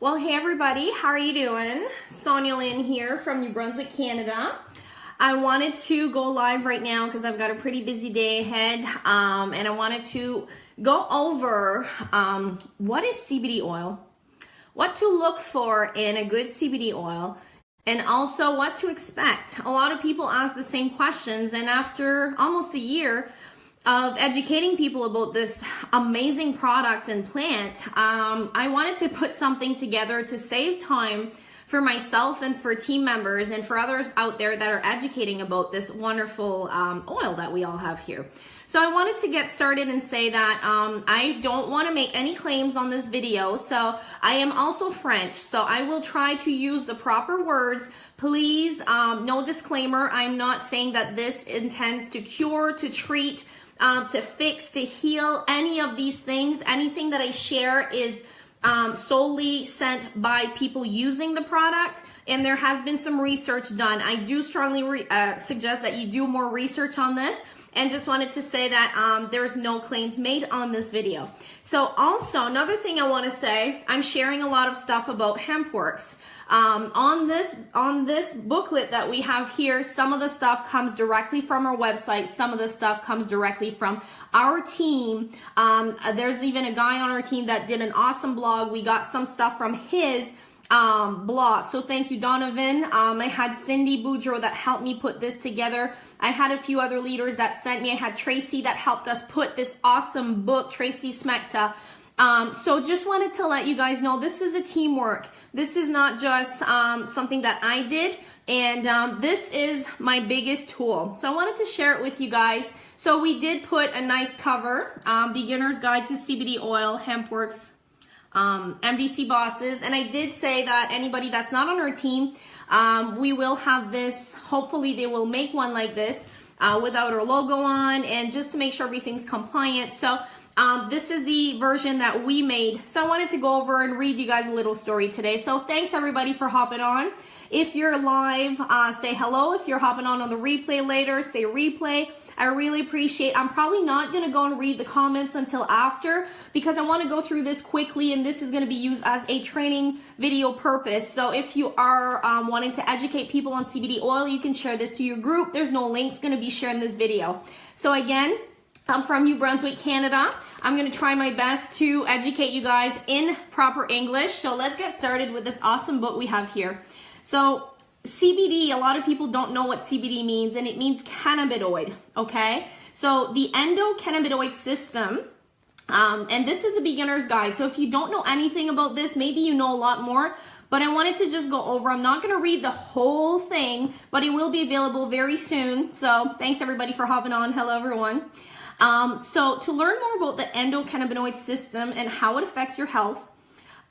Well, hey everybody, how are you doing? Sonia Lynn here from New Brunswick, Canada. I wanted to go live right now because I've got a pretty busy day ahead, and I wanted to go over what is CBD oil, what to look for in a good CBD oil, and also what to expect. A lot of people ask the same questions, and after almost a year of educating people about this amazing product and plant, I wanted to put something together to save time for myself and for team members and for others out there that are educating about this wonderful oil that we all have here. So I wanted to get started and say that I don't want to make any claims on this video. So I am also French, so I will try to use the proper words. Please, no disclaimer. I'm not saying that this intends to cure, to treat, to fix, to heal, any of these things. Anything that I share is solely sent by people using the product, and there has been some research done. I do strongly suggest that you do more research on this, and just wanted to say that there's no claims made on this video. So also, another thing I want to say, I'm sharing a lot of stuff about Hempworx. On this booklet that we have here, some of the stuff comes directly from our website. Some of the stuff comes directly from our team. There's even a guy on our team that did an awesome blog. We got some stuff from his blog. So thank you, Donovan. I had Cindy Boudreau that helped me put this together. I had a few other leaders that sent me. I had Tracy that helped us put this awesome book, Tracy Smekta. So just wanted to let you guys know this is a teamwork. This is not just something that I did, and this is my biggest tool. So I wanted to share it with you guys. So we did put a nice cover, Beginner's Guide to CBD Oil, Hempworx, mdcbosses, and I did say that anybody that's not on our team, we will have this, hopefully they will make one like this without our logo on, and just to make sure everything's compliant. So this is the version that we made. So I wanted to go over and read you guys a little story today. So thanks everybody for hopping on. If you're live, say hello. If you're hopping on the replay later, say replay. I really appreciate. I'm probably not going to go and read the comments until after, because I want to go through this quickly, and this is going to be used as a training video purpose. So if you are wanting to educate people on CBD oil, you can share this to your group. There's no links going to be shared in this video. So again, I'm from New Brunswick, Canada. I'm going to try my best to educate you guys in proper English. So let's get started with this awesome book we have here. So CBD, a lot of people don't know what CBD means, and it means cannabinoid, okay? So the endocannabinoid system, and this is a beginner's guide. So if you don't know anything about this, maybe you know a lot more, but I wanted to just go over. I'm not going to read the whole thing, but it will be available very soon. So thanks everybody for hopping on. Hello everyone. So to learn more about the endocannabinoid system and how it affects your health,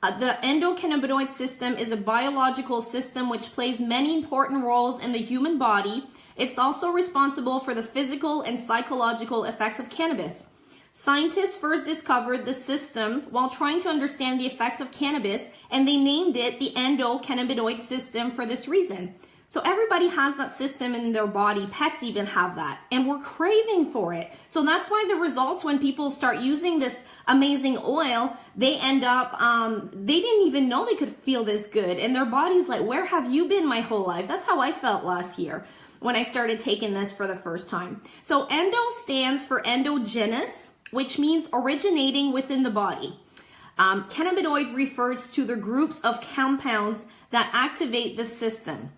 the endocannabinoid system is a biological system which plays many important roles in the human body. It's also responsible for the physical and psychological effects of cannabis. Scientists first discovered the system while trying to understand the effects of cannabis, and they named it the endocannabinoid system for this reason. So everybody has that system in their body. Pets even have that, and we're craving for it. So that's why the results when people start using this amazing oil, they end up, they didn't even know they could feel this good. And their body's like, where have you been my whole life? That's how I felt last year when I started taking this for the first time. So endo stands for endogenous, which means originating within the body. Cannabinoid refers to the groups of compounds that activate the system.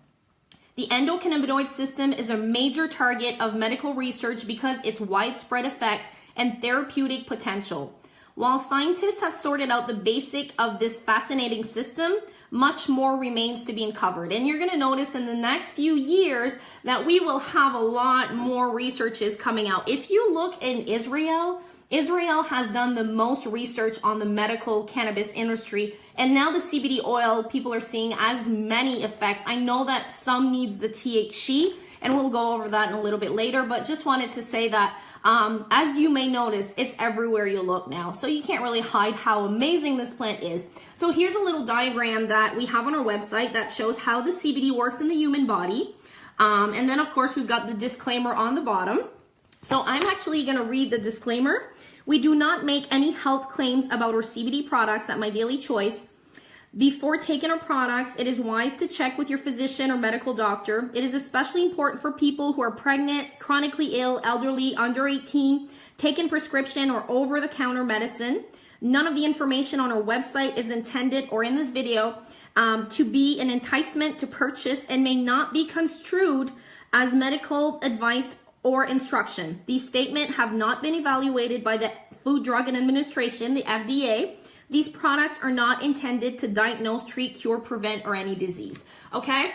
The endocannabinoid system is a major target of medical research because its widespread effect and therapeutic potential. While scientists have sorted out the basic of this fascinating system, much more remains to be uncovered. And you're going to notice in the next few years that we will have a lot more researches coming out. If you look in Israel has done the most research on the medical cannabis industry, and now the CBD oil, people are seeing as many effects. I know that some needs the THC, and we'll go over that in a little bit later, but just wanted to say that as you may notice, it's everywhere you look now. So you can't really hide how amazing this plant is. So here's a little diagram that we have on our website that shows how the CBD works in the human body. And then of course we've got the disclaimer on the bottom. So I'm actually going to read the disclaimer. We do not make any health claims about our CBD products at Mydailychoice. Before taking our products, it is wise to check with your physician or medical doctor. It is especially important for people who are pregnant, chronically ill, elderly, under 18, taking prescription or over-the-counter medicine. None of the information on our website is intended or in this video to be an enticement to purchase and may not be construed as medical advice or instruction. These statements have not been evaluated by the Food, Drug, and Administration, the FDA. These products are not intended to diagnose, treat, cure, prevent, or any disease. Okay?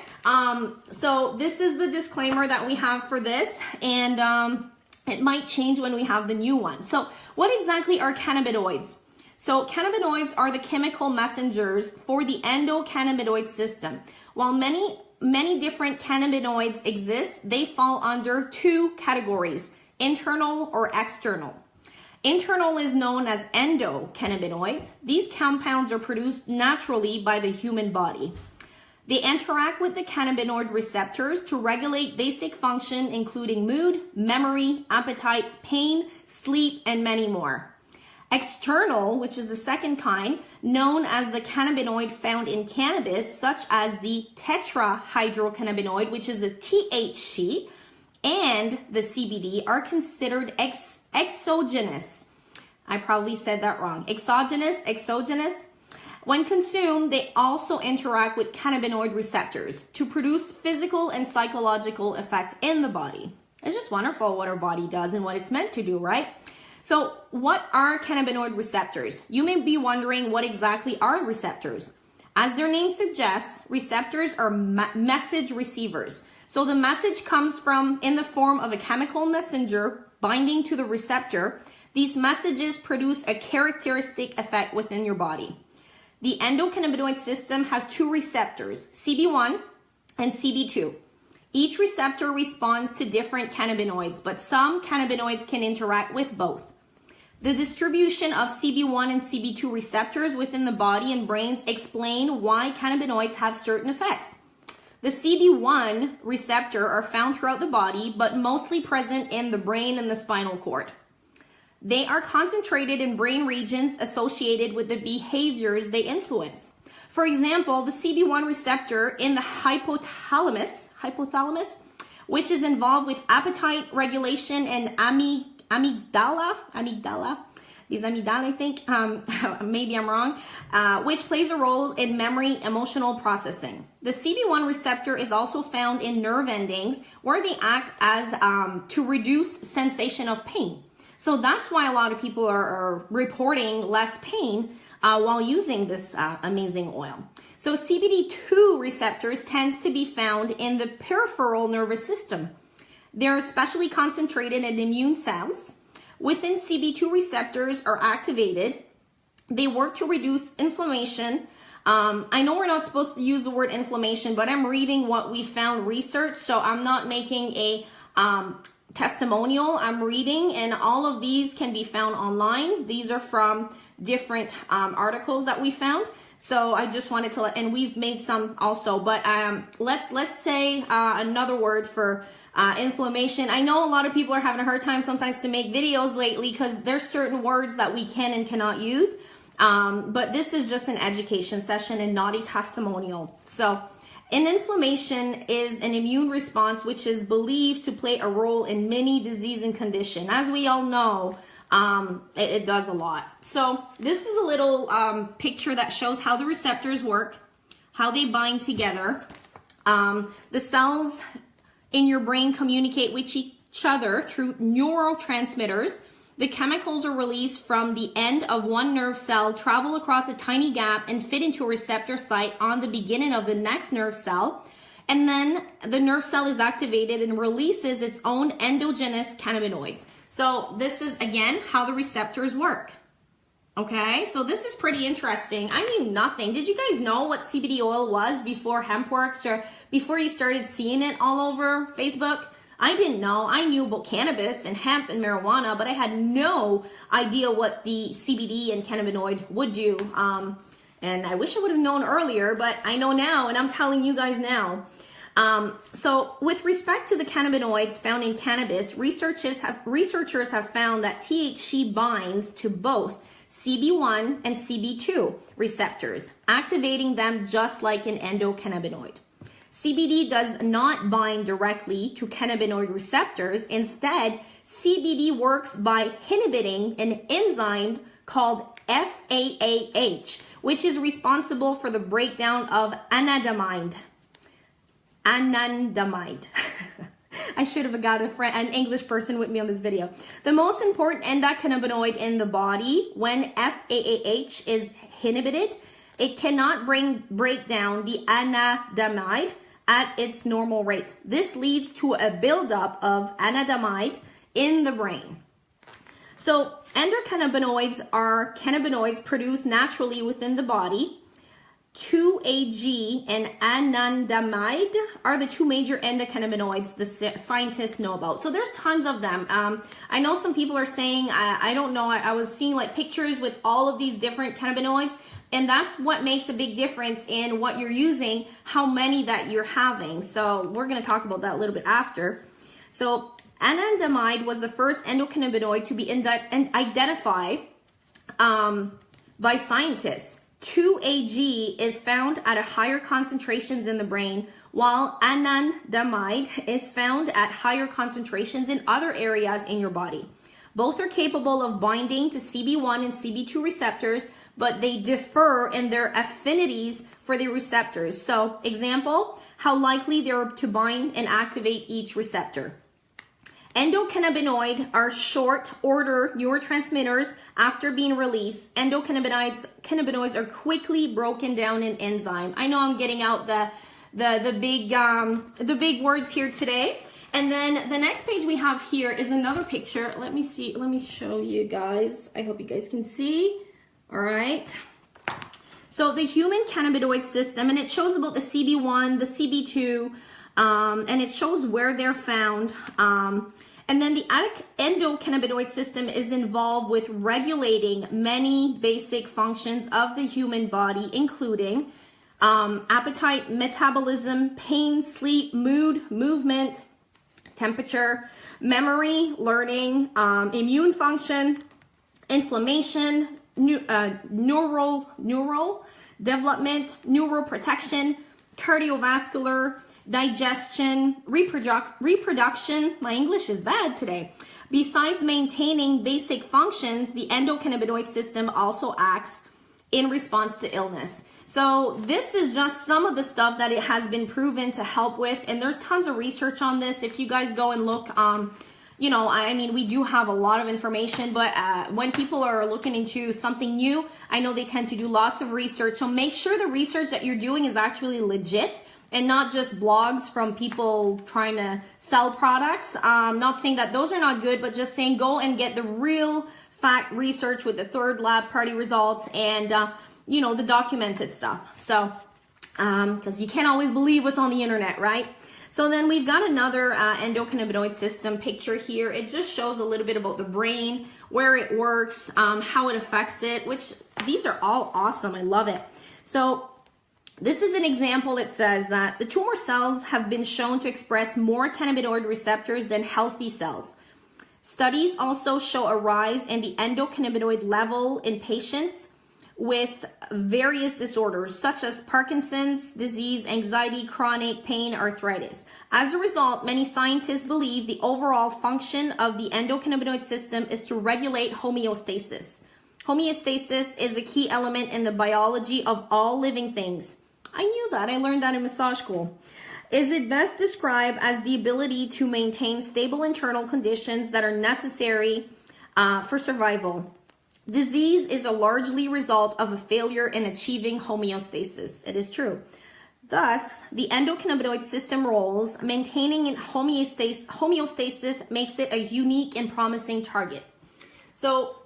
So this is the disclaimer that we have for this, and it might change when we have the new one. So what exactly are cannabinoids? So cannabinoids are the chemical messengers for the endocannabinoid system. While many different cannabinoids exist, they fall under two categories, internal or external. Internal is known as endocannabinoids. These compounds are produced naturally by the human body. They interact with the cannabinoid receptors to regulate basic function, including mood, memory, appetite, pain, sleep, and many more. External, which is the second kind, known as the cannabinoid found in cannabis, such as the tetrahydrocannabinoid, which is the THC, and the CBD, are considered exogenous. I probably said that wrong. Exogenous. When consumed, they also interact with cannabinoid receptors to produce physical and psychological effects in the body. It's just wonderful what our body does and what it's meant to do, right? So what are cannabinoid receptors? You may be wondering, what exactly are receptors? As their name suggests, receptors are message receivers. So the message comes from in the form of a chemical messenger binding to the receptor. These messages produce a characteristic effect within your body. The endocannabinoid system has two receptors, CB1 and CB2. Each receptor responds to different cannabinoids, but some cannabinoids can interact with both. The distribution of CB1 and CB2 receptors within the body and brains explain why cannabinoids have certain effects. The CB1 receptor are found throughout the body, but mostly present in the brain and the spinal cord. They are concentrated in brain regions associated with the behaviors they influence. For example, the CB1 receptor in the hypothalamus, which is involved with appetite regulation, and amygdala, these amygdala, I think, maybe I'm wrong, which plays a role in memory, emotional processing. The CB1 receptor is also found in nerve endings where they act as to reduce sensation of pain. So that's why a lot of people are reporting less pain while using this amazing oil. So CBD2 receptors tends to be found in the peripheral nervous system. They're especially concentrated in immune cells. Within CB2 receptors are activated. They work to reduce inflammation. I know we're not supposed to use the word inflammation, but I'm reading what we found research, so I'm not making a testimonial. I'm reading, and all of these can be found online. These are from different articles that we found. So I just wanted to and we've made some also, but let's say another word for inflammation. I know a lot of people are having a hard time sometimes to make videos lately because there's certain words that we can and cannot use. But this is just an education session and not a testimonial. So an inflammation is an immune response which is believed to play a role in many disease and condition. As we all know, it does a lot. So this is a little picture that shows how the receptors work, how they bind together. The cells in your brain communicate with each other through neurotransmitters. The chemicals are released from the end of one nerve cell, travel across a tiny gap, and fit into a receptor site on the beginning of the next nerve cell. And then the nerve cell is activated and releases its own endogenous cannabinoids. So this is, again, how the receptors work. Okay, so this is pretty interesting. I knew nothing. Did you guys know what CBD oil was before Hempworx, or before you started seeing it all over Facebook? I didn't know. I knew about cannabis and hemp and marijuana, but I had no idea what the CBD and cannabinoid would do. And I wish I would have known earlier, but I know now, and I'm telling you guys now. So with respect to the cannabinoids found in cannabis, researchers have found that THC binds to both CB1 and CB2 receptors, activating them just like an endocannabinoid. CBD does not bind directly to cannabinoid receptors. Instead, CBD works by inhibiting an enzyme called FAAH, which is responsible for the breakdown of anandamide. Anandamide. I should have got an English person with me on this video. The most important endocannabinoid in the body, when FAAH is inhibited, it cannot break down the anandamide at its normal rate. This leads to a buildup of anandamide in the brain. So endocannabinoids are cannabinoids produced naturally within the body. 2-AG and anandamide are the two major endocannabinoids the scientists know about. So there's tons of them. I know some people are saying, I don't know, I was seeing like pictures with all of these different cannabinoids, and that's what makes a big difference in what you're using, how many that you're having. So we're going to talk about that a little bit after. So anandamide was the first endocannabinoid to be identified by scientists. 2-AG is found at a higher concentrations in the brain, while anandamide is found at higher concentrations in other areas in your body. Both are capable of binding to CB1 and CB2 receptors, but they differ in their affinities for the receptors. So, example, how likely they are to bind and activate each receptor. Endocannabinoid are short order neurotransmitters. After being released, endocannabinoids are quickly broken down in enzyme. I know I'm getting out the big words here today. And then the next page we have here is another picture. Let me show you guys. I hope you guys can see. All right. So the human cannabinoid system, and it shows about the CB1, the CB2, and it shows where they're found. And then the endocannabinoid system is involved with regulating many basic functions of the human body, including appetite, metabolism, pain, sleep, mood, movement, temperature, memory, learning, immune function, inflammation, neural development, neuroprotection, cardiovascular, digestion, reproduction. My English is bad today. Besides maintaining basic functions, the endocannabinoid system also acts in response to illness. So this is just some of the stuff that it has been proven to help with, and there's tons of research on this. If you guys go and look, you know, I mean, we do have a lot of information, but when people are looking into something new, I know they tend to do lots of research. So make sure the research that you're doing is actually legit and not just blogs from people trying to sell products. Not saying that those are not good, but just saying go and get the real fact research with the third lab party results and, you know, the documented stuff. So, because you can't always believe what's on the internet, right? So then we've got another endocannabinoid system picture here. It just shows a little bit about the brain, where it works, how it affects it, which these are all awesome. I love it. So this is an example. It says that the tumor cells have been shown to express more cannabinoid receptors than healthy cells. Studies also show a rise in the endocannabinoid level in patients with various disorders such as Parkinson's disease, anxiety, chronic pain, arthritis. As a result, many scientists believe the overall function of the endocannabinoid system is to regulate homeostasis. Homeostasis is a key element in the biology of all living things. I knew that. I learned that in massage school. Is it best described as the ability to maintain stable internal conditions that are necessary for survival. Disease is a largely result of a failure in achieving homeostasis. It is true. Thus, the endocannabinoid system roles, maintaining homeostasis makes it a unique and promising target. So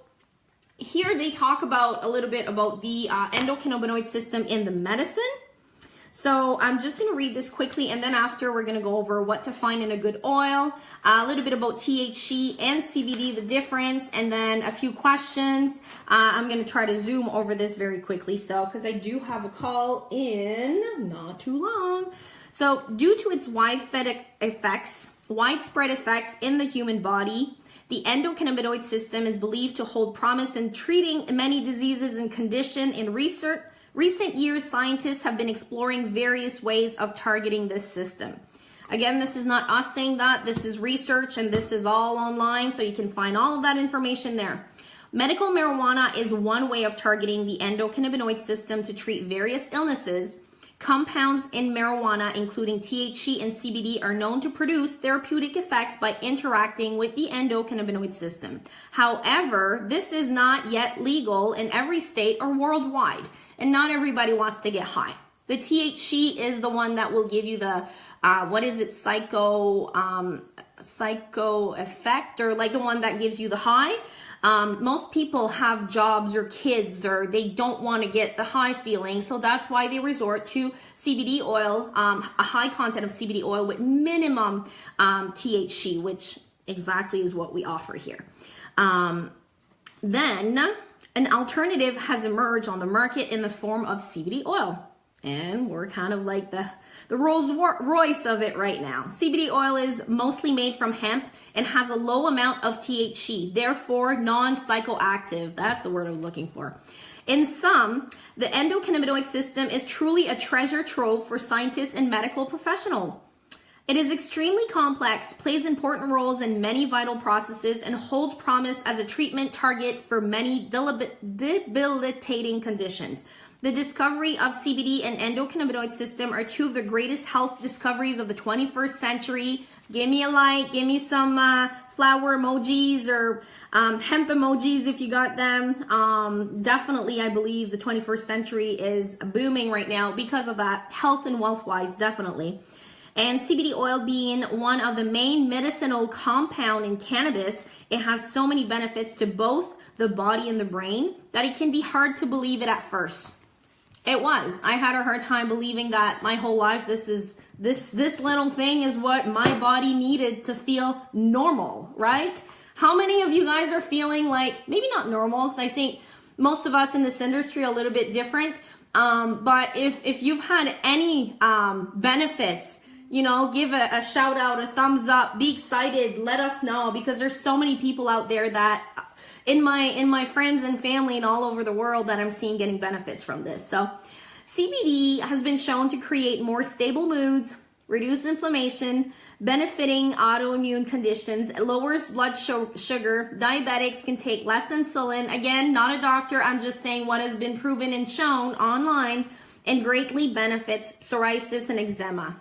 here they talk about a little bit about the endocannabinoid system in the medicine. So I'm just going to read this quickly, and then after we're going to go over what to find in a good oil, a little bit about THC and CBD, the difference, and then a few questions. I'm going to try to zoom over this very quickly, so because I do have a call in not too long. So due to its widespread effects in the human body, The endocannabinoid system is believed to hold promise in treating many diseases and conditions. In recent years, scientists have been exploring various ways of targeting this system. Again, this is not us saying that. This is research, and this is all online, so you can find all of that information there. Medical marijuana is one way of targeting the endocannabinoid system to treat various illnesses. Compounds in marijuana, including THC and CBD, are known to produce therapeutic effects by interacting with the endocannabinoid system. However, this is not yet legal in every state or worldwide, and not everybody wants to get high. The THC is the one that will give you the, psycho effect, or like the one that gives you the high. Most people have jobs or kids, or they don't want to get the high feeling, so that's why they resort to CBD oil, a high content of CBD oil with minimum THC, which exactly is what we offer here. Then an alternative has emerged on the market in the form of CBD oil, and we're kind of like the Rolls Royce of it right now. CBD oil is mostly made from hemp and has a low amount of THC, therefore non-psychoactive. That's the word I was looking for. In sum, the endocannabinoid system is truly a treasure trove for scientists and medical professionals. It is extremely complex, plays important roles in many vital processes, and holds promise as a treatment target for many debilitating conditions. The discovery of CBD and endocannabinoid system are two of the greatest health discoveries of the 21st century. Give me a like, give me some flower emojis or hemp emojis if you got them. Definitely, I believe the 21st century is booming right now because of that, health and wealth-wise, definitely. And CBD oil being one of the main medicinal compound in cannabis, it has so many benefits to both the body and the brain that it can be hard to believe it at first. It was. I had a hard time believing that my whole life this little thing is what my body needed to feel normal, right? How many of you guys are feeling like, maybe not normal, because I think most of us in this industry are a little bit different, but if you've had any benefits, you know, give a shout out, a thumbs up, be excited, let us know, because there's so many people out there that in my friends and family and all over the world that I'm seeing getting benefits from this. So CBD has been shown to create more stable moods, reduce inflammation, benefiting autoimmune conditions, it lowers blood sugar. Diabetics can take less insulin. Again, not a doctor, I'm just saying what has been proven and shown online, and greatly benefits psoriasis and eczema.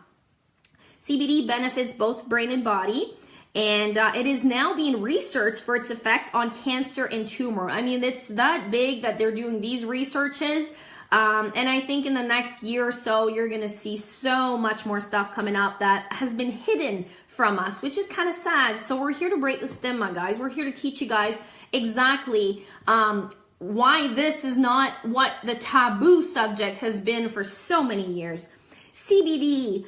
CBD benefits both brain and body. And it is now being researched for its effect on cancer and tumor. I mean, it's that big that they're doing these researches. And I think in the next year or so, you're going to see so much more stuff coming up that has been hidden from us, which is kind of sad. So we're here to break the stigma, guys. We're here to teach you guys exactly why this is not what the taboo subject has been for so many years. CBD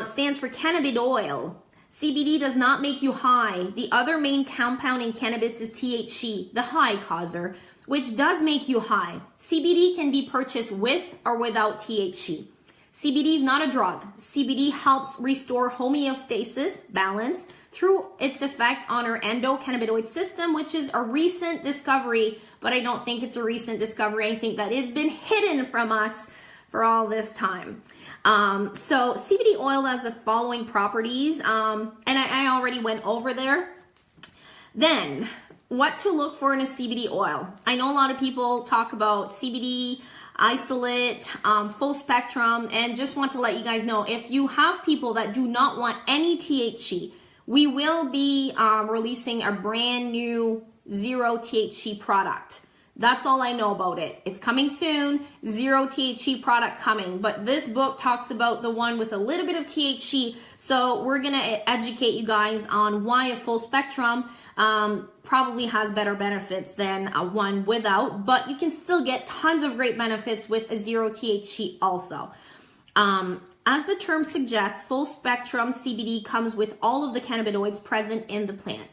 stands for cannabis oil. CBD does not make you high. The other main compound in cannabis is THC, the high causer, which does make you high. CBD can be purchased with or without THC. CBD is not a drug. CBD helps restore homeostasis, balance, through its effect on our endocannabinoid system, which is a recent discovery, but I don't think it's a recent discovery. I think that it's been hidden from us for all this time. So CBD oil has the following properties, and I already went over there. Then, what to look for in a CBD oil. I know a lot of people talk about CBD, isolate, full spectrum, and just want to let you guys know, if you have people that do not want any THC, we will be releasing a brand new zero THC product. That's all I know about it. It's coming soon, zero THC product coming. But this book talks about the one with a little bit of THC. So we're going to educate you guys on why a full spectrum probably has better benefits than a one without. But you can still get tons of great benefits with a zero THC also. As the term suggests, full spectrum CBD comes with all of the cannabinoids present in the plant.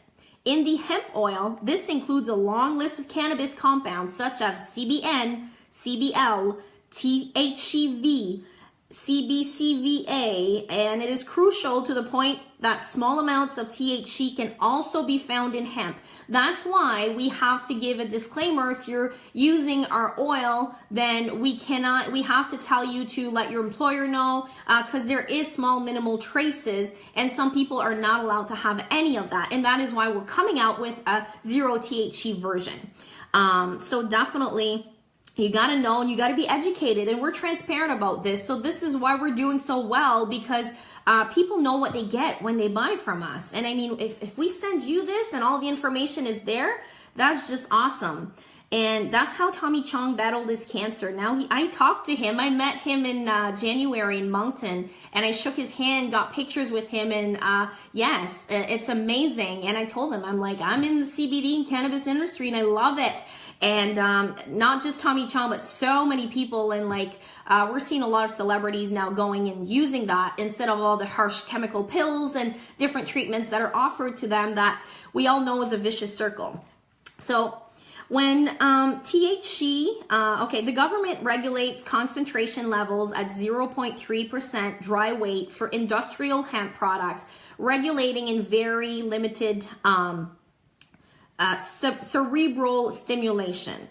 In the hemp oil, this includes a long list of cannabis compounds such as CBN, CBL, THCV, CBCVA, and it is crucial to the point that small amounts of THC can also be found in hemp. That's why we have to give a disclaimer. If you're using our oil, then we have to tell you to let your employer know, because there is small minimal traces, and some people are not allowed to have any of that. And that is why we're coming out with a 0 THC version. So definitely, you got to know and you got to be educated, and we're transparent about this. So this is why we're doing so well, because people know what they get when they buy from us. And I mean, if we send you this and all the information is there, that's just awesome. And that's how Tommy Chong battled his cancer. Now, I talked to him. I met him in January in Moncton, and I shook his hand, got pictures with him, and yes, it's amazing. And I told him, I'm like, I'm in the CBD and cannabis industry, and I love it. And not just Tommy Chong, but so many people, and like we're seeing a lot of celebrities now going and using that instead of all the harsh chemical pills and different treatments that are offered to them that we all know is a vicious circle. So when THC, the government regulates concentration levels at 0.3% dry weight for industrial hemp products, regulating in very limited cerebral stimulation.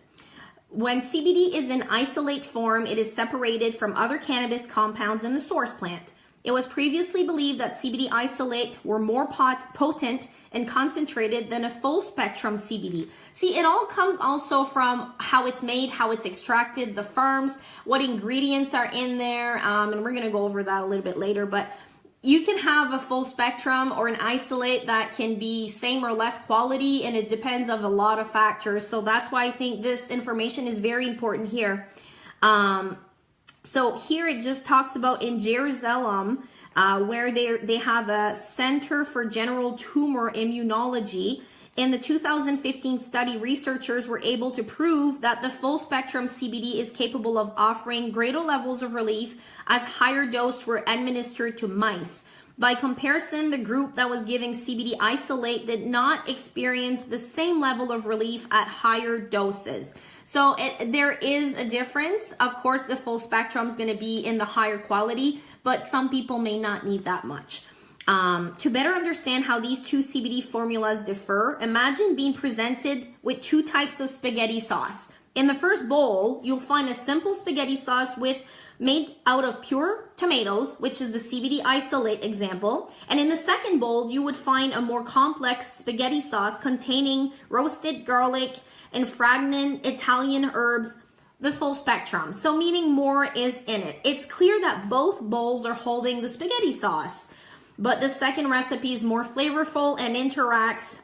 When CBD is in isolate form, it is separated from other cannabis compounds in the source plant. It was previously believed that CBD isolate were more potent and concentrated than a full spectrum CBD. See, it all comes also from how it's made, how it's extracted, the farms, what ingredients are in there, and we're going to go over that a little bit later, but you can have a full spectrum or an isolate that can be same or less quality, and it depends on a lot of factors. So that's why I think this information is very important here. So here it just talks about in Jerusalem, where they have a Center for General Tumor Immunology. In the 2015 study, researchers were able to prove that the full spectrum CBD is capable of offering greater levels of relief as higher doses were administered to mice. By comparison, the group that was giving CBD isolate did not experience the same level of relief at higher doses. So there is a difference. Of course, the full spectrum is going to be in the higher quality, but some people may not need that much. To better understand how these two CBD formulas differ, imagine being presented with two types of spaghetti sauce. In the first bowl, you'll find a simple spaghetti sauce made out of pure tomatoes, which is the CBD isolate example. And in the second bowl, you would find a more complex spaghetti sauce containing roasted garlic and fragrant Italian herbs, the full spectrum. So meaning more is in it. It's clear that both bowls are holding the spaghetti sauce, but the second recipe is more flavorful and interacts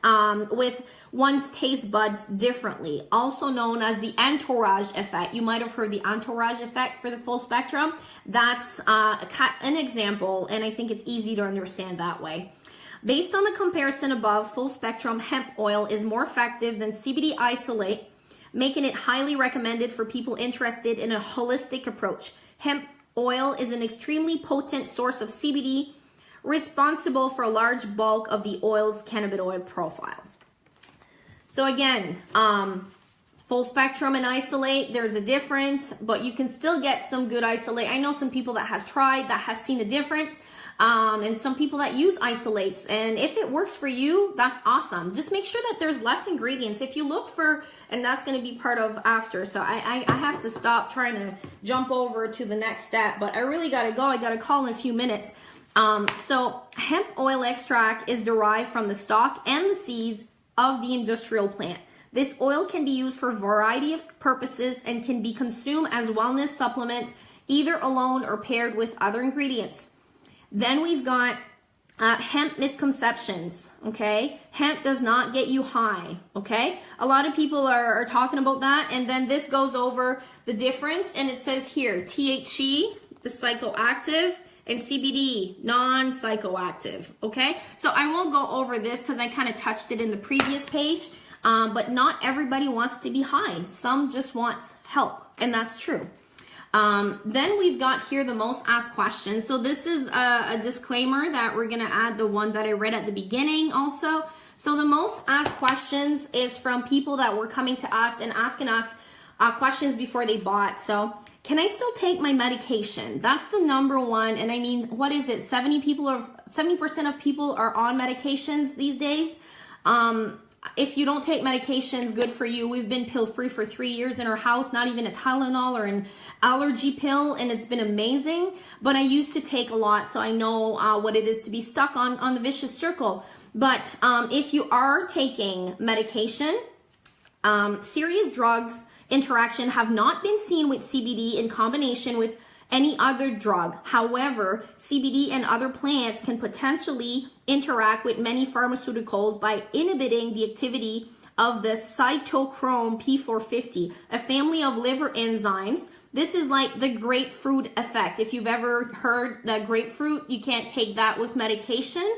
with one's taste buds differently, also known as the entourage effect. You might have heard the entourage effect for the full spectrum. That's an example, and I think it's easy to understand that way. Based on the comparison above, full spectrum hemp oil is more effective than CBD isolate, making it highly recommended for people interested in a holistic approach. Hemp oil is an extremely potent source of CBD, responsible for a large bulk of the oil's cannabinoid profile. So again, full spectrum and isolate, there's a difference, but you can still get some good isolate. I know some people that has tried, that has seen a difference, and some people that use isolates. And if it works for you, that's awesome. Just make sure that there's less ingredients. If you look for, and that's going to be part of after, so I have to stop trying to jump over to the next step, but I really got to go. I got to call in a few minutes. So hemp oil extract is derived from the stalk and the seeds of the industrial plant. This oil can be used for a variety of purposes and can be consumed as wellness supplement, either alone or paired with other ingredients. Then we've got hemp misconceptions, okay? Hemp does not get you high, okay? A lot of people are talking about that, and then this goes over the difference, and it says here, THC, the psychoactive, and CBD, non-psychoactive, okay? So I won't go over this because I kind of touched it in the previous page, but not everybody wants to be high. Some just want help, and that's true. Then we've got here the most asked questions. So this is a disclaimer that we're gonna add the one that I read at the beginning also. So the most asked questions is from people that were coming to us and asking us, questions before they bought. So can I still take my medication? That's the number one. And I mean, what is it? 70% of people are on medications these days. If you don't take medications, good for you. We've been pill-free for 3 years in our house, not even a Tylenol or an allergy pill, and it's been amazing. But I used to take a lot, so I know what it is to be stuck on the vicious circle. But if you are taking medication, serious drugs interaction have not been seen with CBD in combination with any other drug. However, CBD and other plants can potentially interact with many pharmaceuticals by inhibiting the activity of the cytochrome P450, a family of liver enzymes. This is like the grapefruit effect. If you've ever heard that grapefruit, you can't take that with medication.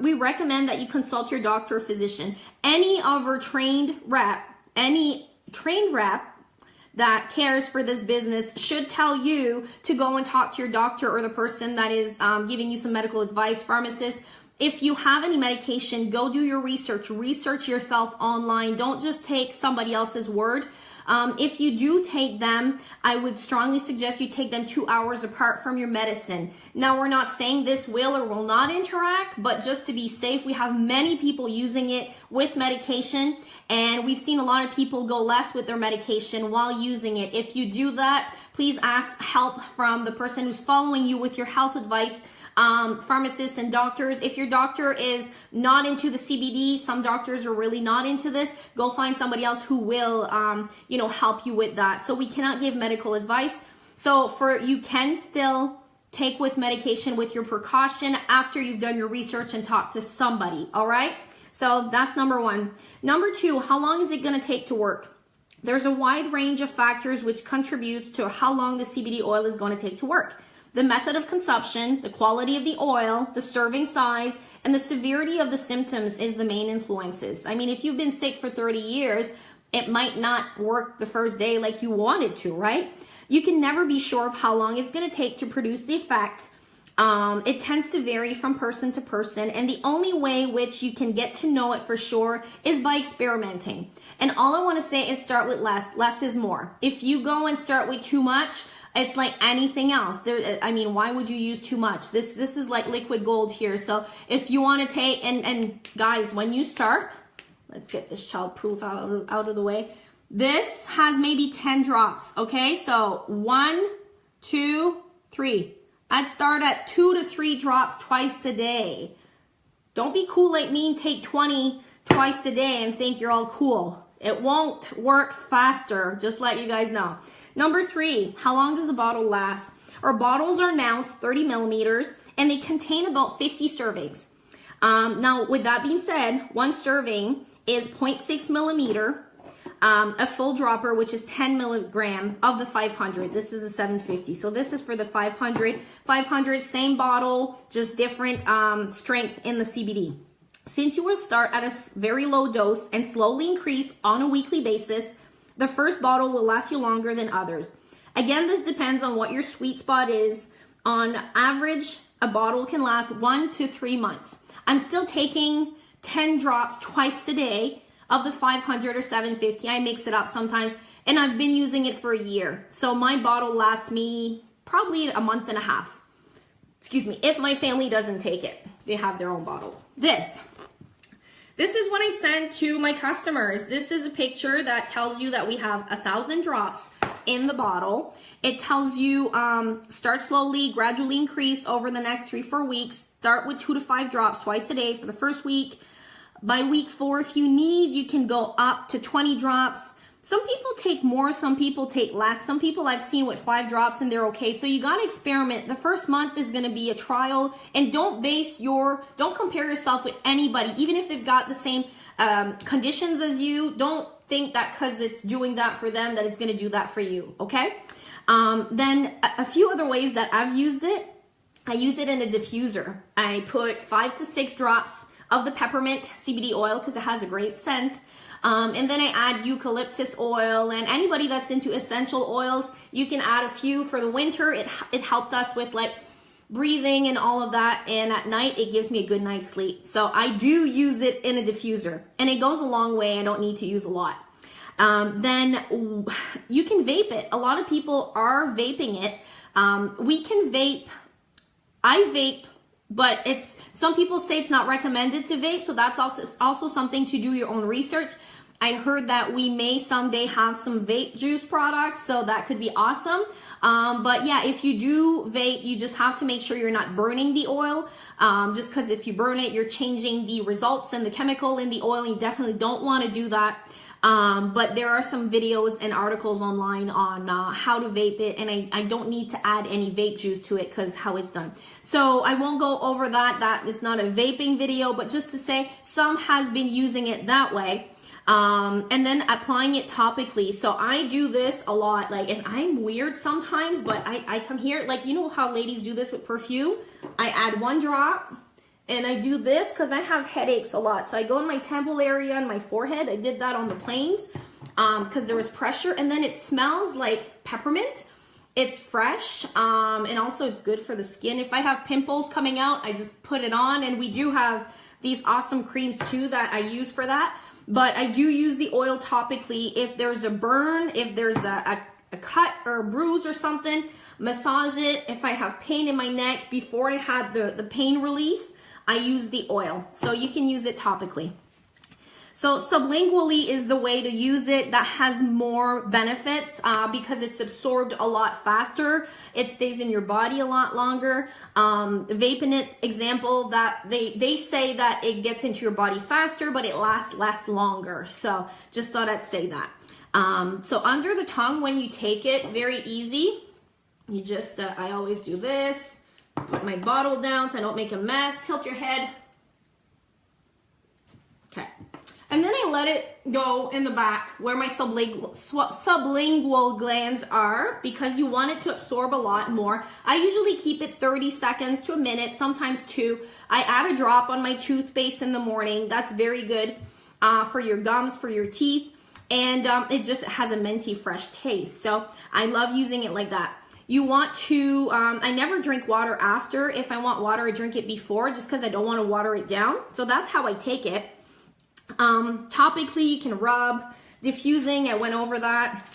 We recommend that you consult your doctor or physician. Any trained rep that cares for this business should tell you to go and talk to your doctor or the person that is giving you some medical advice, pharmacist. If you have any medication, go do your research yourself online. Don't just take somebody else's word. If you do take them, I would strongly suggest you take them 2 hours apart from your medicine. Now, we're not saying this will or will not interact, but just to be safe, we have many people using it with medication, and we've seen a lot of people go less with their medication while using it. If you do that, please ask help from the person who's following you with your health advice. Pharmacists and doctors. If your doctor is not into the CBD, some doctors are really not into this, go find somebody else who will, help you with that. So we cannot give medical advice. So you can still take with medication with your precaution after you've done your research and talked to somebody. All right. So that's number one. Number two, how long is it going to take to work? There's a wide range of factors which contributes to how long the CBD oil is going to take to work. The method of consumption, the quality of the oil, the serving size, and the severity of the symptoms is the main influences. I mean, if you've been sick for 30 years, it might not work the first day like you wanted to, right? You can never be sure of how long it's going to take to produce the effect. It tends to vary from person to person, and the only way which you can get to know it for sure is by experimenting. And all I want to say is start with less. Less is more. If you go and start with too much, it's like anything else. Why would you use too much? This is like liquid gold here. So if you want to take, and guys, when you start, let's get this child-proof out of the way. This has maybe 10 drops, okay? So 1, 2, 3. I'd start at 2 to 3 drops twice a day. Don't be cool like me and take 20 twice a day and think you're all cool. It won't work faster, just let you guys know. Number 3, how long does a bottle last? Our bottles are announced 30 millimeters and they contain about 50 servings. Now, with that being said, one serving is 0.6 millimeter, a full dropper, which is 10 milligram of the 500. This is a 750. So this is for the 500. 500, same bottle, just different strength in the CBD. Since you will start at a very low dose and slowly increase on a weekly basis, the first bottle will last you longer than others. Again, this depends on what your sweet spot is. On average, a bottle can last 1 to 3 months. I'm still taking 10 drops twice a day of the 500 or 750. I mix it up sometimes, and I've been using it for a year. So my bottle lasts me probably a month and a half. Excuse me, if my family doesn't take it. They have their own bottles. This is what I send to my customers. This is a picture that tells you that we have 1,000 drops in the bottle. It tells you start slowly, gradually increase over the next 3-4 weeks. Start with 2 to 5 drops twice a day for the first week. By week 4, if you need, you can go up to 20 drops. Some people take more, some people take less. Some people I've seen with 5 drops and they're okay. So you gotta experiment. The first month is gonna be a trial, and don't compare yourself with anybody, even if they've got the same conditions as you. Don't think that because it's doing that for them that it's gonna do that for you, okay? Then a few other ways that I've used it. I use it in a diffuser. I put 5 to 6 drops of the peppermint CBD oil because it has a great scent. And then I add eucalyptus oil, and anybody that's into essential oils, you can add a few for the winter. It helped us with like breathing and all of that. And at night, it gives me a good night's sleep. So I do use it in a diffuser, and it goes a long way. I don't need to use a lot. then you can vape it. A lot of people are vaping it. We can vape. I vape, but some people say it's not recommended to vape, so that's also something to do your own research. I heard that we may someday have some vape juice products, so that could be awesome. But yeah, if you do vape, you just have to make sure you're not burning the oil, just because if you burn it, you're changing the results and the chemical in the oil, and you definitely don't want to do that. But there are some videos and articles online on how to vape it, and I don't need to add any vape juice to it because how it's done. So I won't go over that it's not a vaping video, but just to say some has been using it that way. And then applying it topically. So I do this a lot, like, and I'm weird sometimes, but I come here, like, you know how ladies do this with perfume? I add 1 drop and I do this because I have headaches a lot. So I go in my temple area and my forehead. I did that on the planes because there was pressure, and then it smells like peppermint. It's fresh, and also it's good for the skin. If I have pimples coming out, I just put it on, and we do have these awesome creams too that I use for that. But I do use the oil topically. If there's a burn, if there's a cut or a bruise or something, massage it. If I have pain in my neck, before I had the pain relief, I use the oil. So you can use it topically. So sublingually is the way to use it. That has more benefits because it's absorbed a lot faster. It stays in your body a lot longer. Vaping it, example, that they say that it gets into your body faster, but it lasts less longer. So just thought I'd say that. So under the tongue, when you take it, very easy. You just, I always do this. Put my bottle down so I don't make a mess. Tilt your head. Okay. And then I let it go in the back where my sublingual glands are, because you want it to absorb a lot more. I usually keep it 30 seconds to a minute, sometimes 2. I add a drop on my toothpaste in the morning. That's very good for your gums, for your teeth. And it just has a minty fresh taste. So I love using it like that. You want to, I never drink water after. If I want water, I drink it before, just because I don't want to water it down. So that's how I take it. Topically, you can rub. Diffusing, I went over that.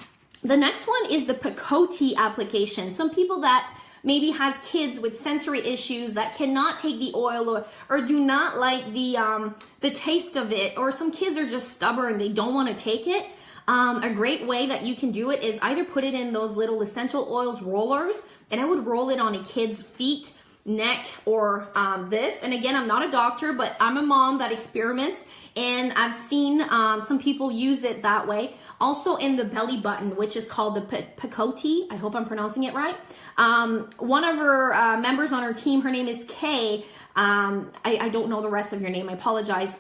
The next one is the picote application. Some people that maybe has kids with sensory issues that cannot take the oil or do not like the taste of it, or some kids are just stubborn, they don't want to take it. A great way that you can do it is either put it in those little essential oils rollers, and I would roll it on a kid's feet, neck, or this. And again, I'm not a doctor, but I'm a mom that experiments, and I've seen some people use it that way. Also in the belly button, which is called the picote. I hope I'm pronouncing it right. One of her members on her team, her name is Kay. I don't know the rest of your name, I apologize.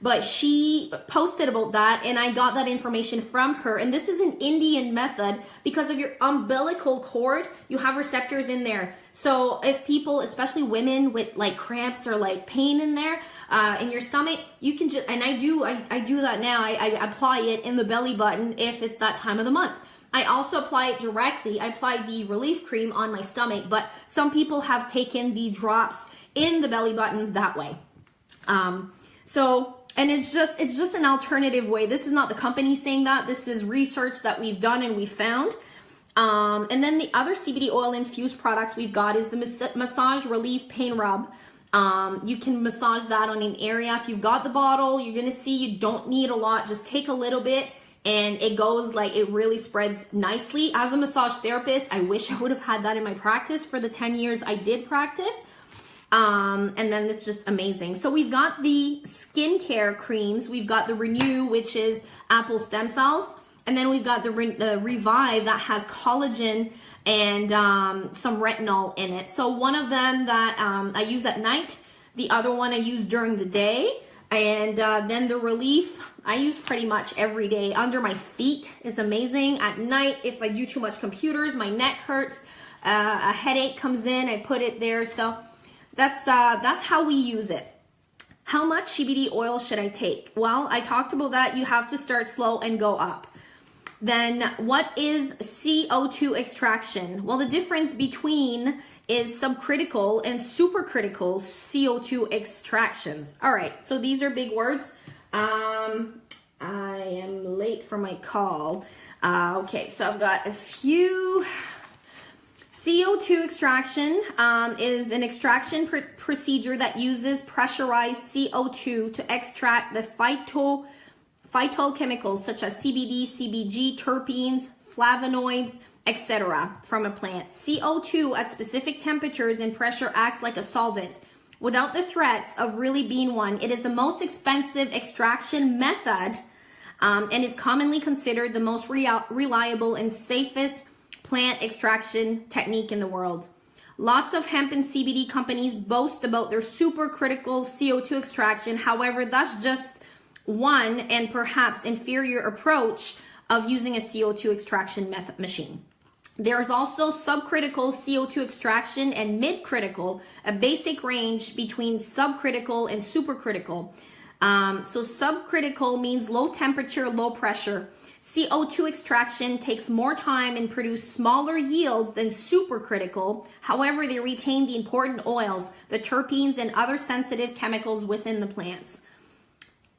But she posted about that, and I got that information from her. And this is an Indian method because of your umbilical cord. You have receptors in there. So if people, especially women with like cramps or like pain in there, in your stomach, you can just, and I do that now. I apply it in the belly button if it's that time of the month. I also apply it directly. I apply the relief cream on my stomach, but some people have taken the drops in the belly button that way. And it's just an alternative way. This is not the company saying that. This is research that we've done and we found. And then the other CBD oil infused products we've got is the massage relief pain rub. You can massage that on an area. If you've got the bottle, you're gonna see you don't need a lot. Just take a little bit, and it goes like, it really spreads nicely. As a massage therapist, I wish I would have had that in my practice for the 10 years I did practice. And then it's just amazing. So we've got the skincare creams. We've got the Renew, which is apple stem cells. And then we've got the Revive that has collagen and some retinol in it. So one of them that I use at night, the other one I use during the day. And then the Relief, I use pretty much every day. Under my feet is amazing. At night, if I do too much computers, my neck hurts, a headache comes in, I put it there. So that's how we use it. How much CBD oil should I take? Well, I talked about that. You have to start slow and go up. Then what is CO2 extraction? Well, the difference between is subcritical and supercritical CO2 extractions. All right, so these are big words. I am late for my call. Okay, so I've got a few. CO2 extraction is an extraction procedure that uses pressurized CO2 to extract the phytochemicals such as CBD, CBG, terpenes, flavonoids, etc. from a plant. CO2 at specific temperatures and pressure acts like a solvent. Without the threats of really being one, it is the most expensive extraction method and is commonly considered the most reliable and safest plant extraction technique in the world. Lots of hemp and CBD companies boast about their supercritical CO2 extraction. However, that's just one and perhaps inferior approach of using a CO2 extraction machine. There is also subcritical CO2 extraction and mid-critical, a basic range between subcritical and supercritical. So subcritical means low temperature, low pressure. CO2 extraction takes more time and produce smaller yields than supercritical. However, they retain the important oils, the terpenes, and other sensitive chemicals within the plants.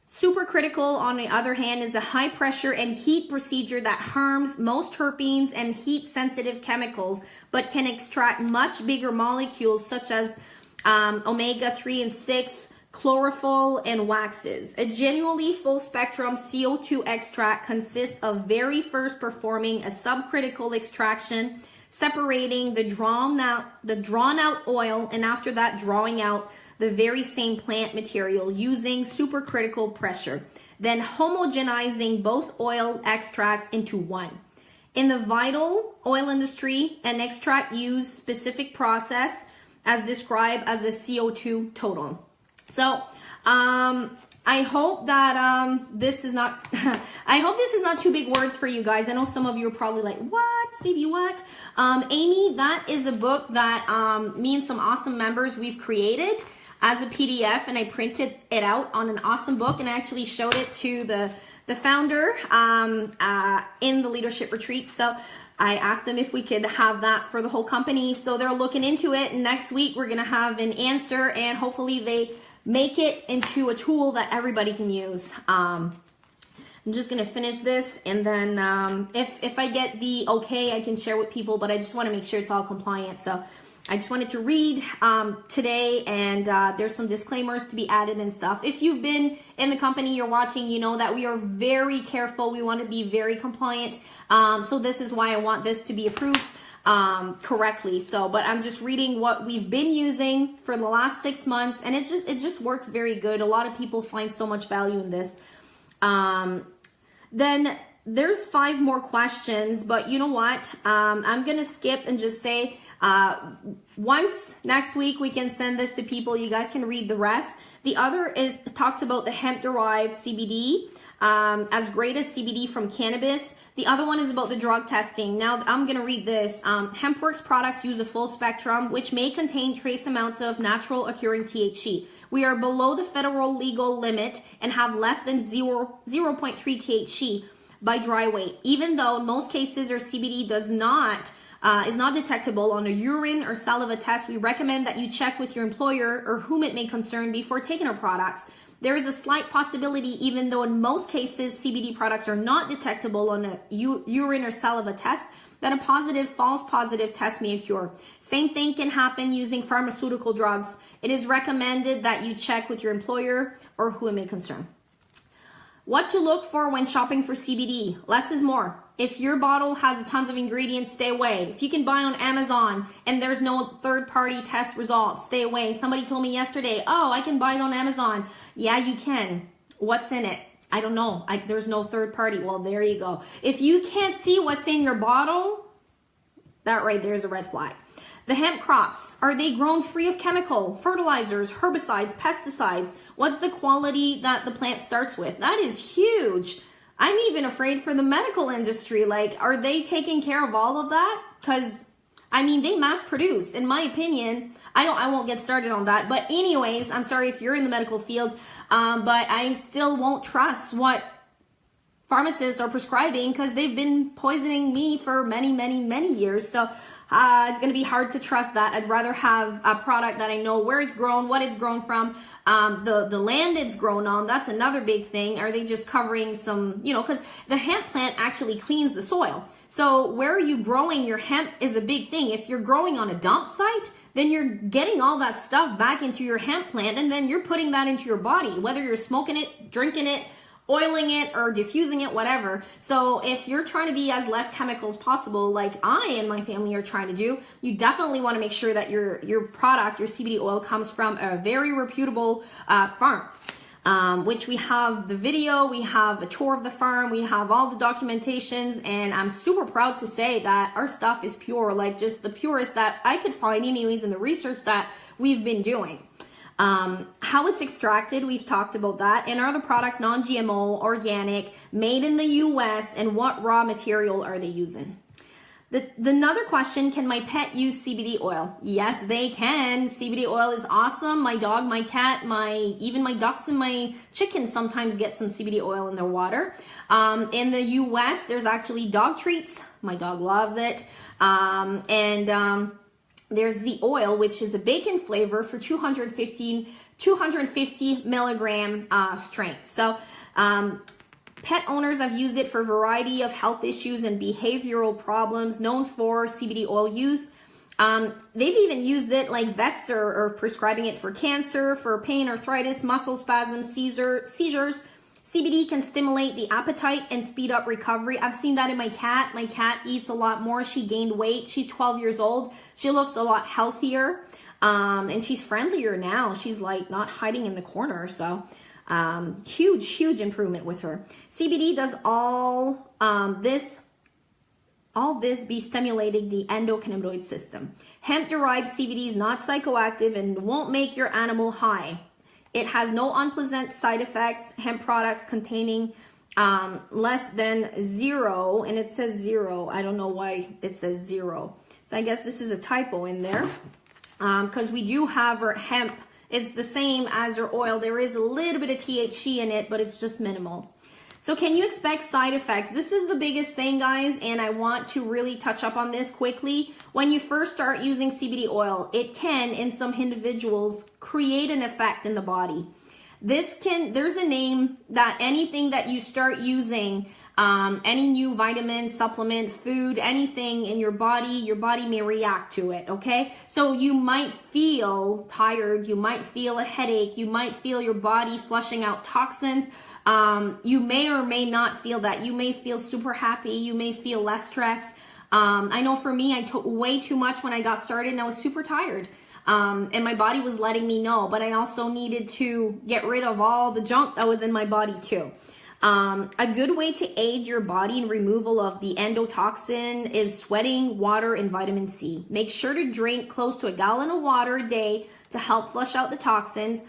Supercritical, on the other hand, is a high pressure and heat procedure that harms most terpenes and heat sensitive chemicals, but can extract much bigger molecules such as omega-3 and 6, chlorophyll, and waxes. A genuinely full spectrum CO2 extract consists of very first performing a subcritical extraction, separating the drawn out oil, and after that drawing out the very same plant material using supercritical pressure, then homogenizing both oil extracts into one. In the vital oil industry, an extract uses specific process as described as a CO2 total. So I hope that this is not I hope this is not too big words for you guys. I know some of you are probably like, what, CB, what? Amy, that is a book that me and some awesome members we've created as a PDF, and I printed it out on an awesome book, and I actually showed it to the founder in the leadership retreat. So I asked them if we could have that for the whole company. So they're looking into it, and next week we're gonna have an answer, and hopefully they make it into a tool that everybody can use. I'm just gonna finish this, and then if I get the okay, I can share with people, but I just wanna make sure it's all compliant. So I just wanted to read today, and there's some disclaimers to be added and stuff. If you've been in the company you're watching, you know that we are very careful. We want to be very compliant. So this is why I want this to be approved correctly. So, but I'm just reading what we've been using for the last 6 months, and it just works very good. A lot of people find so much value in this. Then there's 5 more questions, but you know what? I'm gonna skip and just say once next week we can send this to people. You guys can read the rest. The other talks about the hemp-derived CBD, as great as CBD from cannabis. The other one is about the drug testing. Now I'm going to read this. Hempworx products use a full spectrum, which may contain trace amounts of natural occurring THC. We are below the federal legal limit and have less than 0.3 THC by dry weight. Even though in most cases our CBD is not detectable on a urine or saliva test, we recommend that you check with your employer or whom it may concern before taking our products. There is a slight possibility, even though in most cases CBD products are not detectable on a urine or saliva test, that a positive, false positive test may occur. Same thing can happen using pharmaceutical drugs. It is recommended that you check with your employer or who it may concern. What to look for when shopping for CBD? Less is more. If your bottle has tons of ingredients, stay away. If you can buy on Amazon and there's no third-party test results, stay away. Somebody told me yesterday, oh, I can buy it on Amazon. Yeah, you can. What's in it? I don't know. There's no third party. Well, there you go. If you can't see what's in your bottle, that right there is a red flag. The hemp crops, are they grown free of chemical, fertilizers, herbicides, pesticides? What's the quality that the plant starts with? That is huge. I'm even afraid for the medical industry. Like, are they taking care of all of that? Because, I mean, they mass produce. In my opinion, I won't get started on that. But anyways, I'm sorry if you're in the medical field, but I still won't trust what pharmacists are prescribing because they've been poisoning me for many, many, many years. So it's going to be hard to trust that. I'd rather have a product that I know where it's grown, what it's grown from, the land it's grown on. That's another big thing. Are they just covering some, you know, because the hemp plant actually cleans the soil. So where are you growing your hemp is a big thing. If you're growing on a dump site, then you're getting all that stuff back into your hemp plant, and then you're putting that into your body, whether you're smoking it, drinking it, oiling it, or diffusing it, whatever. So if you're trying to be as less chemicals possible, like I and my family are trying to do, you definitely want to make sure that your product, your CBD oil, comes from a very reputable farm. Which we have the video, we have a tour of the farm, we have all the documentations, and I'm super proud to say that our stuff is pure, like just the purest that I could find anyways in the research that we've been doing. How it's extracted, we've talked about that, and are the products non-GMO, organic, made in the US, and what raw material are they using? Another question, can my pet use CBD oil? Yes, they can. CBD oil is awesome. My dog, my cat, even my ducks and my chickens sometimes get some CBD oil in their water. In the US, there's actually dog treats. My dog loves it. There's the oil, which is a bacon flavor for 250 milligram strength. So, pet owners have used it for a variety of health issues and behavioral problems, known for CBD oil use. They've even used it, like vets are prescribing it for cancer, for pain, arthritis, muscle spasms, seizures. CBD can stimulate the appetite and speed up recovery. I've seen that in my cat. My cat eats a lot more. She gained weight. She's 12 years old. She looks a lot healthier, and she's friendlier now. She's like not hiding in the corner, so... huge improvement with her. CBD does all this be stimulating the endocannabinoid system. Hemp-derived CBD is not psychoactive and won't make your animal high. It has no unpleasant side effects. Hemp products containing less than 0, and it says 0. I don't know why it says 0. So I guess this is a typo in there, because we do have our hemp. It's the same as your oil. There is a little bit of THC in it, but it's just minimal. So can you expect side effects? This is the biggest thing, guys, and I want to really touch up on this quickly. When you first start using CBD oil, it can, in some individuals, create an effect in the body. There's a name that anything that you start using, any new vitamin, supplement, food, anything in your body may react to it, okay? So you might feel tired, you might feel a headache, you might feel your body flushing out toxins. You may or may not feel that. You may feel super happy, you may feel less stress. I know for me, I took way too much when I got started and I was super tired. And my body was letting me know, but I also needed to get rid of all the junk that was in my body too. A good way to aid your body in removal of the endotoxin is sweating, water, and vitamin C. Make sure to drink close to 1 gallon of water a day to help flush out the toxins.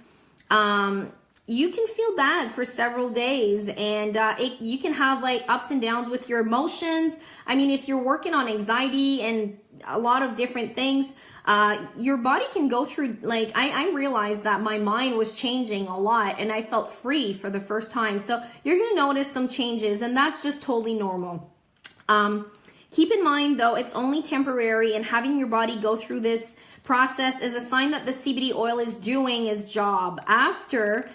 You can feel bad for several days, and you can have like ups and downs with your emotions. I mean, if you're working on anxiety and a lot of different things, your body can go through, like, I realized that my mind was changing a lot and I felt free for the first time. So you're going to notice some changes, and that's just totally normal. Keep in mind though, it's only temporary, and having your body go through this process is a sign that the CBD oil is doing its job. After,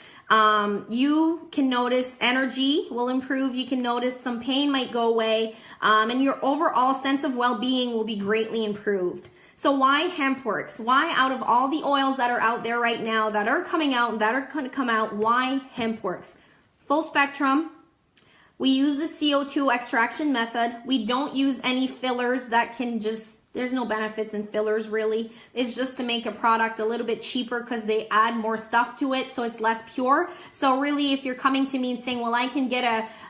you can notice energy will improve. You can notice some pain might go away, and your overall sense of well-being will be greatly improved. So why Hempworx? Why, out of all the oils that are out there right now, that are coming out and that are going to come out, why Hempworx? Full spectrum. We use the CO2 extraction method. We don't use any fillers that can just, there's no benefits in fillers really. It's just to make a product a little bit cheaper because they add more stuff to it, so it's less pure. So really, if you're coming to me and saying, well, I can get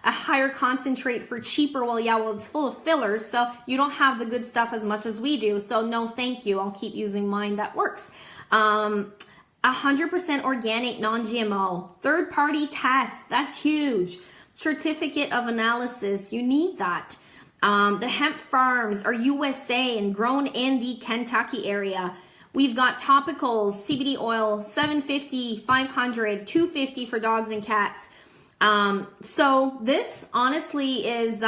a higher concentrate for cheaper, well, yeah, well, it's full of fillers, so you don't have the good stuff as much as we do. So no, thank you. I'll keep using mine. That works. 100% organic, non-GMO. Third-party tests. That's huge. Certificate of analysis. You need that. The hemp farms are USA and grown in the Kentucky area. We've got topicals, CBD oil, $750, $500, $250 for dogs and cats. So this honestly is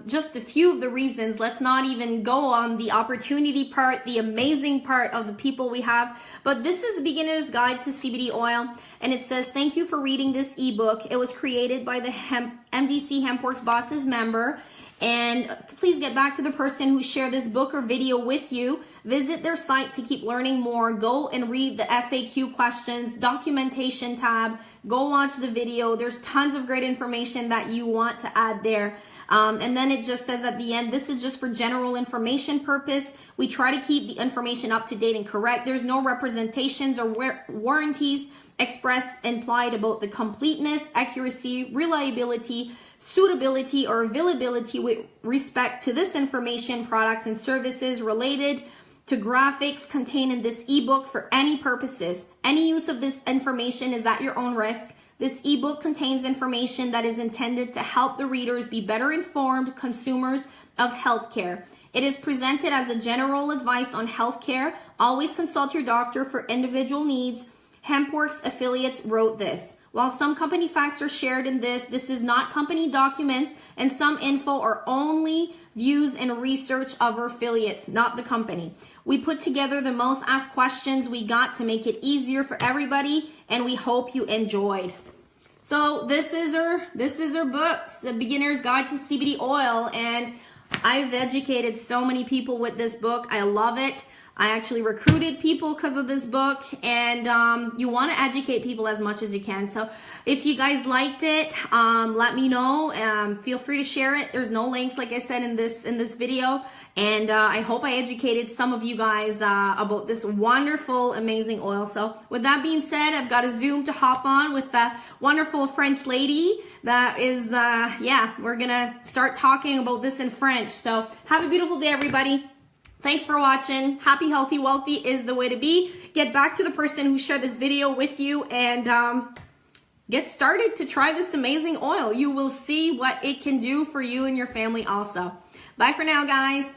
just a few of the reasons. Let's not even go on the opportunity part, the amazing part of the people we have. But this is a beginner's guide to CBD oil. And it says, thank you for reading this ebook. It was created by the MDC Hempworx Bosses member. And please get back to the person who shared this book or video with you. Visit their site to keep learning more. Go and read the FAQ questions, documentation tab. Go watch the video. There's tons of great information that you want to add there. And then it just says at the end, this is just for general information purpose. We try to keep the information up to date and correct. There's no representations or warranties expressed implied about the completeness, accuracy, reliability, suitability, or availability with respect to this information, products, and services related to graphics contained in this ebook for any purposes. Any use of this information is at your own risk. This ebook contains information that is intended to help the readers be better informed consumers of healthcare. It is presented as a general advice on healthcare. Always consult your doctor for individual needs. Hempworx affiliates wrote this. While some company facts are shared in this is not company documents, and some info are only views and research of our affiliates, not the company. We put together the most asked questions we got to make it easier for everybody, and we hope you enjoyed. So this is our books, The Beginner's Guide to CBD Oil, and I've educated so many people with this book. I love it. I actually recruited people because of this book, and you want to educate people as much as you can. So if you guys liked it, let me know. Feel free to share it. There's no links, like I said, in this video, and I hope I educated some of you guys about this wonderful, amazing oil. So with that being said, I've got a Zoom to hop on with the wonderful French lady that is, yeah, we're gonna start talking about this in French. So have a beautiful day, everybody. Thanks for watching. Happy, healthy, wealthy is the way to be. Get back to the person who shared this video with you and get started to try this amazing oil. You will see what it can do for you and your family also. Bye for now, guys.